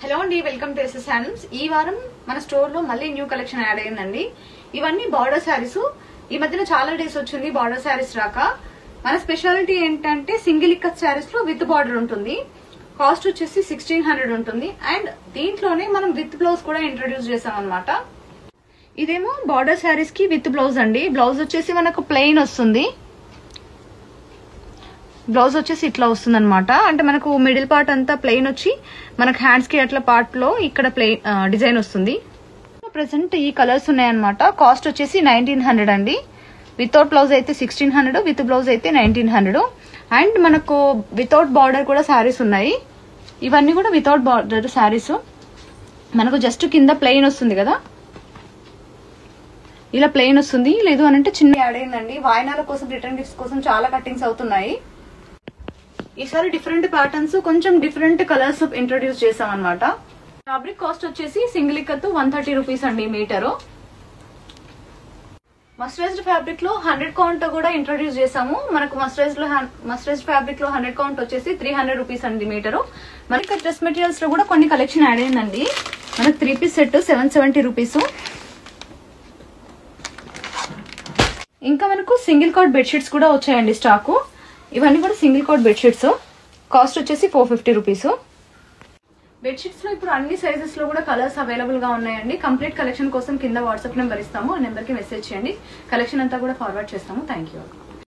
Hello అండి, welcome to SS handlooms. ఈ వారం మన స్టోర్ లో మళ్ళీ న్యూ కలెక్షన్ యాడ్ అయ్యిందండి. ఇవన్నీ బార్డర్ శారీస్. ఈ మధ్యన చాలా డేస్ వచ్చింది బార్డర్ శారీస్ రాక. మన స్పెషాలిటీ ఏంటంటే సింగిల్ ఇక్కత్ శారీస్ లో విత్ బార్డర్ ఉంటుంది. కాస్ట్ వచ్చేసి 1600 ఉంటుంది. అండ్ దీంట్లోనే మనం విత్ బ్లౌజ్ కూడా ఇంట్రొడ్యూస్ చేసాం అనమాట. ఇదేమో బార్డర్ శారీస్ కి విత్ బ్లౌజ్ అండి. బ్లౌజ్ వచ్చేసి మనకు ప్లెయిన్ వస్తుంది. బ్లౌజ్ వచ్చేసి ఇట్లా వస్తుంది అనమాట. అంటే మనకు మిడిల్ పార్ట్ అంతా ప్లెయిన్ వచ్చి మనకు హ్యాండ్స్ కి అట్లా పార్ట్ లో ఇక్కడ ప్లెయిన్ డిజైన్ వస్తుంది. ప్రెసెంట్ ఈ కలర్స్ ఉన్నాయన్నమాట. కాస్ట్ వచ్చేసి 1900 అండి. వితౌట్ బ్లౌజ్ అయితే 1600, విత్ బ్లౌజ్ అయితే 1900. అండ్ మనకు వితౌట్ బార్డర్ కూడా శారీస్ ఉన్నాయి. ఇవన్నీ కూడా వితౌట్ బార్డర్ శారీస్. మనకు జస్ట్ కింద ప్లెయిన్ వస్తుంది కదా, ఇలా ప్లెయిన్ వస్తుంది. లేదు అని అంటే చిన్న యాడ్ అయిందండి. వాయినాల కోసం, రిటర్న్ గిఫ్ట్స్ కోసం చాలా కట్టింగ్స్ అవుతున్నాయి. ఈసారి డిఫరెంట్ ప్యాటర్న్స్, కొంచెం డిఫరెంట్ కలర్స్ ఇంట్రొడ్యూస్ చేసాం అనమాట. ఫ్యాబ్రిక్ కాస్ట్ వచ్చేసి సింగిల్ ఇక్కత్తు 130 రూపీస్ అండి మీటరు. మస్టరైజ్డ్ ఫ్యాబ్రిక్ లో 100 కౌంట్ కూడా ఇంట్రొడ్యూస్ చేసాము. మనకు మస్టరైజ్డ్ ఫ్యాబ్రిక్ లో 100 కౌంట్ వచ్చేసి 300 రూపీస్ అండి మీటరు. మనకి డ్రెస్ మెటీరియల్స్ లో కూడా కొన్ని కలెక్షన్ యాడ్ అయిందండి. మనకు 3 పీస్ సెట్ 770 రూపీస్. ఇంకా మనకు సింగిల్ కాట్ బెడ్షీట్స్ కూడా వచ్చాయండి స్టాకు. ఇవన్నీ కూడా సింగిల్ కాట్ బెడ్షీట్స్. కాస్ట్ వచ్చేసి 450 రూపీస్. బెడ్షీట్స్ లో ఇప్పుడు అన్ని సైజెస్ లో కూడా కలర్స్ అవైలబుల్ గా ఉన్నాయండి. కంప్లీట్ కలెక్షన్ కోసం కింద వాట్సాప్ నెంబర్ ఇస్తాము. ఆ నెంబర్ కి మెసేజ్ చేయండి. కలెక్షన్ అంతా కూడా ఫార్వర్డ్ చేస్తాము. Thank you.